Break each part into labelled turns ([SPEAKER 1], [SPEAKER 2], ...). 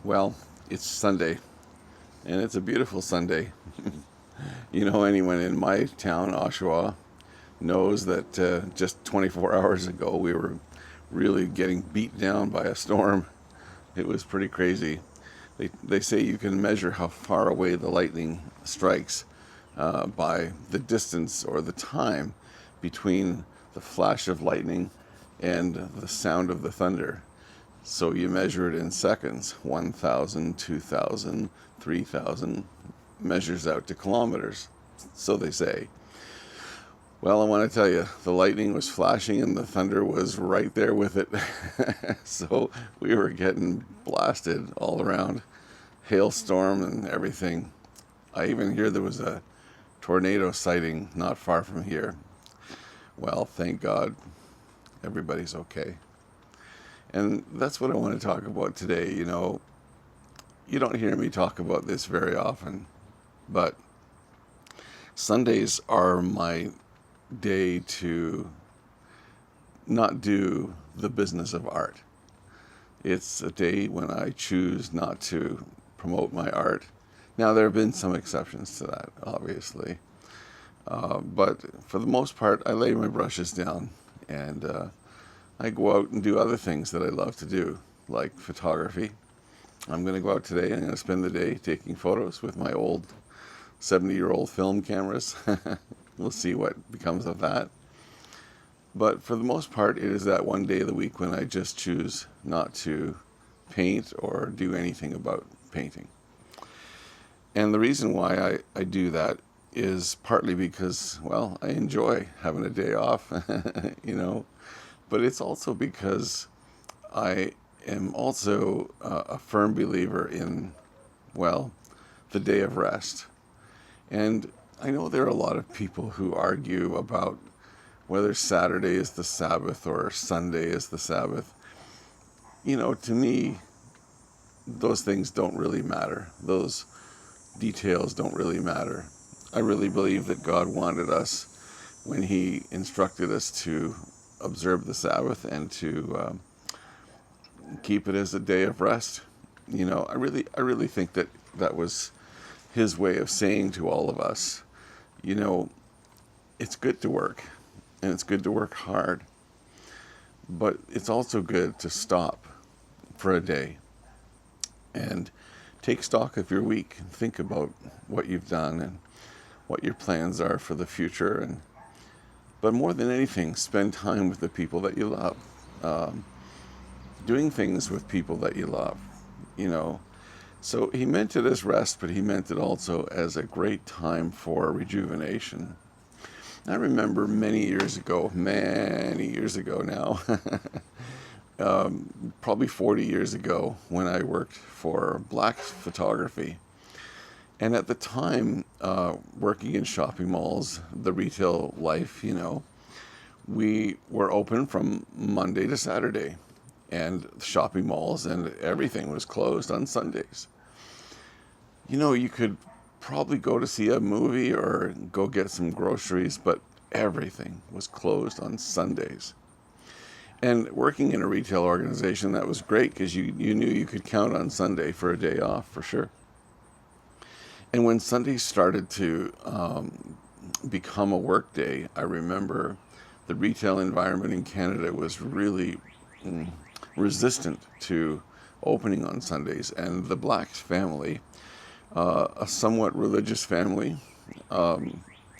[SPEAKER 1] Well, it's Sunday, and it's a beautiful Sunday. Anyone in my town, Oshawa, knows that just 24 hours ago we were really getting beat down by a storm. It was pretty crazy. They say you can measure how far away the lightning strikes by the distance or the time between the flash of lightning and the sound of the thunder. So you measure it in seconds, 1,000, 2,000, 3,000, measures out to kilometers, so they say. Well, I want to tell you, the lightning was flashing and the thunder was right there with it. So we were getting blasted all around, hailstorm and everything. I even hear there was a tornado sighting not far from here. Well, thank God, everybody's okay. And that's what I want to talk about today. You don't hear me talk about this very often, but Sundays are my day to not do the business of art. It's a day when I choose not to promote my art. Now, there have been some exceptions to that, obviously. But for the most part, I lay my brushes down and I go out and do other things that I love to do, like photography. I'm going to go out today. I'm going to spend the day taking photos with my old 70-year-old film cameras. We'll see what becomes of that. But for the most part, it is that one day of the week when I just choose not to paint or do anything about painting. And the reason why I do that is partly because, well, I enjoy having a day off, but it's also because I am also a firm believer in, well, the day of rest. And I know there are a lot of people who argue about whether Saturday is the Sabbath or Sunday is the Sabbath. To me, those things don't really matter. Those details don't really matter. I really believe that God wanted us, when He instructed us to observe the Sabbath and to keep it as a day of rest. I really think that that was His way of saying to all of us, it's good to work, and it's good to work hard, but it's also good to stop for a day and take stock of your week and think about what you've done and what your plans are for the future. But more than anything, spend time with the people that you love, doing things with people that you love. you know. So He meant it as rest, but He meant it also as a great time for rejuvenation. I remember many years ago now, probably 40 years ago, when I worked for Black Photography. And at the time, working in shopping malls, the retail life, we were open from Monday to Saturday. And shopping malls and everything was closed on Sundays. You could probably go to see a movie or go get some groceries, but everything was closed on Sundays. And working in a retail organization, that was great because you knew you could count on Sunday for a day off for sure. And when Sunday started to become a work day, I remember the retail environment in Canada was really resistant to opening on Sundays. And the Blacks family, a somewhat religious family, I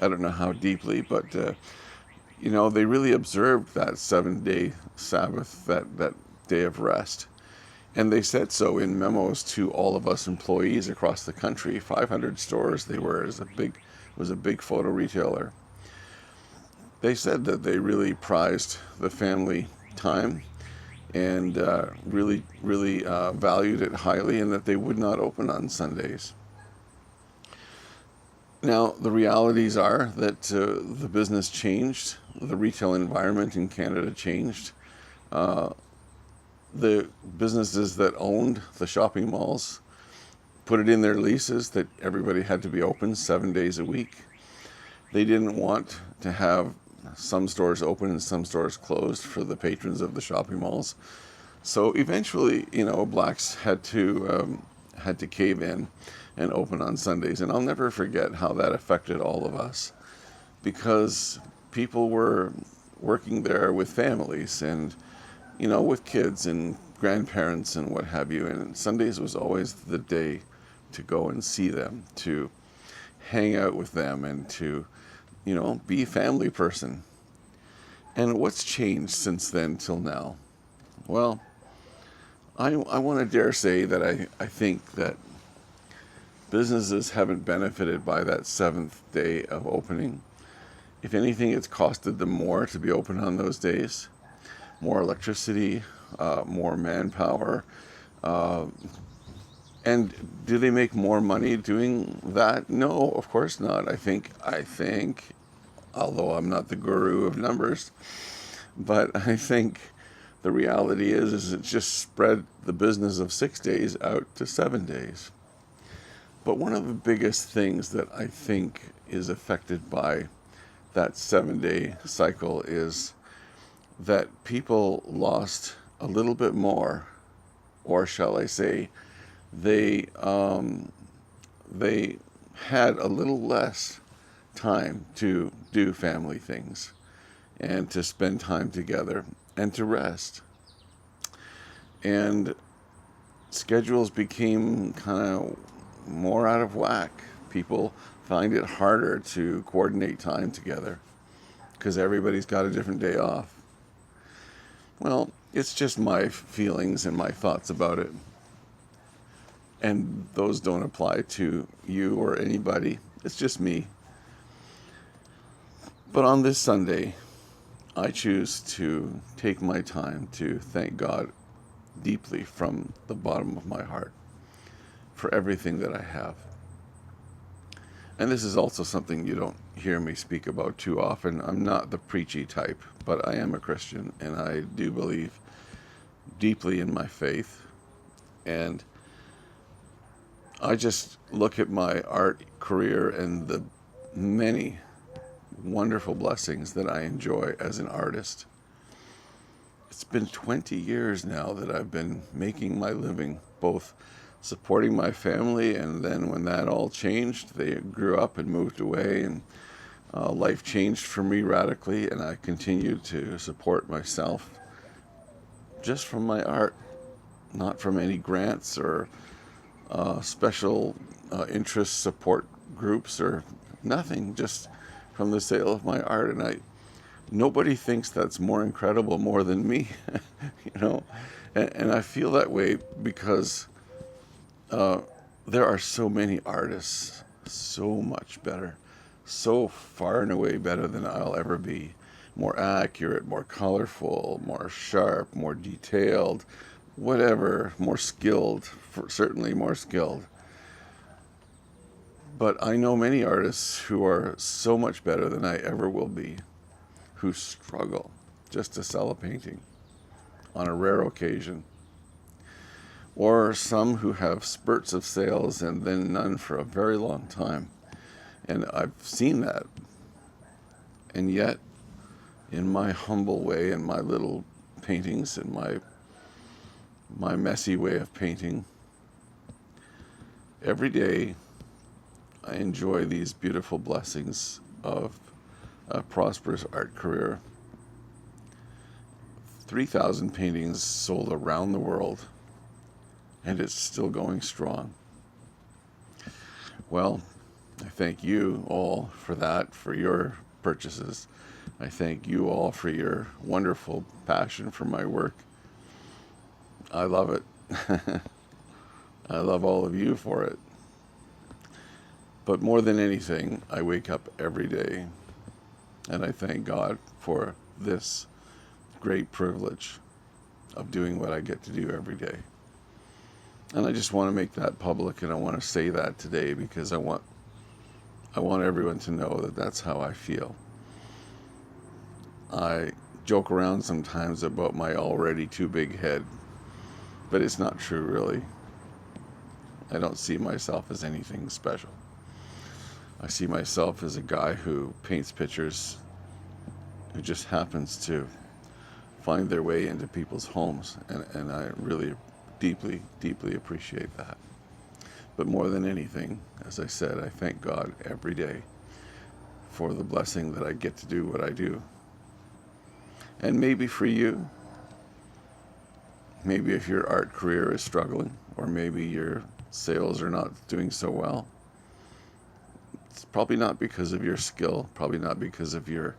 [SPEAKER 1] don't know how deeply, but they really observed that 7-day Sabbath, that day of rest. And they said so in memos to all of us employees across the country. 500 stores they were. It was a big photo retailer. They said that they really prized the family time and really valued it highly, and that they would not open on Sundays. Now, the realities are that the business changed, the retail environment in Canada changed. The businesses that owned the shopping malls put it in their leases that everybody had to be open 7 days a week. They didn't want to have some stores open and some stores closed for the patrons of the shopping malls. So eventually, blacks had to cave in and open on Sundays, and I'll never forget how that affected all of us, because people were working there with families and with kids and grandparents and what have you, and Sundays was always the day to go and see them, to hang out with them, and to be a family person. And what's changed since then till now? Well, I want to dare say that I think that businesses haven't benefited by that seventh day of opening. If anything, it's costed them more to be open on those days. More electricity, more manpower. And do they make more money doing that? No, of course not. I think, although I'm not the guru of numbers, but I think the reality is it just spread the business of 6 days out to 7 days. But one of the biggest things that I think is affected by that 7 day cycle is that people lost a little bit more, or shall I say, they had a little less time to do family things and to spend time together and to rest. And schedules became kind of more out of whack. People find it harder to coordinate time together because everybody's got a different day off. Well, it's just my feelings and my thoughts about it. And those don't apply to you or anybody. It's just me. But on this Sunday, I choose to take my time to thank God deeply from the bottom of my heart for everything that I have. And this is also something you don't hear me speak about too often. I'm not the preachy type, but I am a Christian, and I do believe deeply in my faith. And I just look at my art career and the many wonderful blessings that I enjoy as an artist. It's been 20 years now that I've been making my living, both supporting my family, and then when that all changed, they grew up and moved away, and life changed for me radically, and I continued to support myself just from my art, not from any grants or special interest support groups or nothing, just from the sale of my art. And nobody thinks that's more incredible more than me, and I feel that way because there are so many artists, so much better, so far and away better than I'll ever be. More accurate, more colorful, more sharp, more detailed, whatever, more skilled, certainly more skilled. But I know many artists who are so much better than I ever will be, who struggle just to sell a painting on a rare occasion. Or some who have spurts of sales and then none for a very long time. And I've seen that. And yet, in my humble way, in my little paintings, in my messy way of painting, every day I enjoy these beautiful blessings of a prosperous art career. 3,000 paintings sold around the world, and it's still going strong. Well, I thank you all for that, for your purchases. I thank you all for your wonderful passion for my work. I love it. I love all of you for it. But more than anything, I wake up every day and I thank God for this great privilege of doing what I get to do every day. And I just want to make that public, and I want to say that today because I want everyone to know that that's how I feel. I joke around sometimes about my already too big head, but it's not true, really. I don't see myself as anything special. I see myself as a guy who paints pictures, who just happens to find their way into people's homes. And I really deeply, deeply appreciate that. But more than anything, as I said, I thank God every day for the blessing that I get to do what I do. And maybe for you, maybe if your art career is struggling, or maybe your sales are not doing so well, it's probably not because of your skill, probably not because of your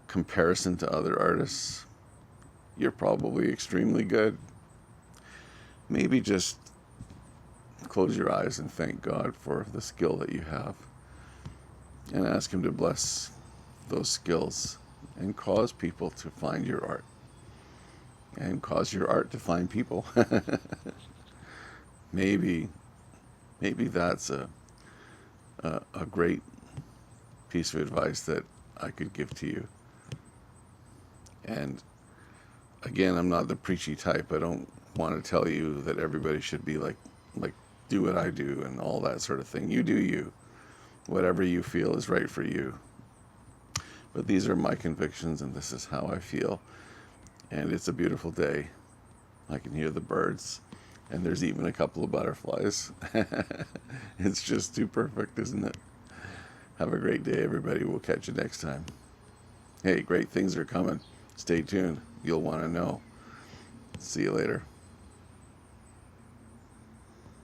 [SPEAKER 1] comparison to other artists. You're probably extremely good. Maybe just close your eyes and thank God for the skill that you have, and ask Him to bless those skills and cause people to find your art, and cause your art to find people. maybe that's a great piece of advice that I could give to you. And again, I'm not the preachy type. I don't want to tell you that everybody should be like do what I do and all that sort of thing. You do you. Whatever you feel is right for you. But these are my convictions, and this is how I feel. And it's a beautiful day. I can hear the birds, and there's even a couple of butterflies. It's just too perfect, isn't it? Have a great day, everybody. We'll catch you next time. Hey, great things are coming. Stay tuned. You'll want to know. See you later.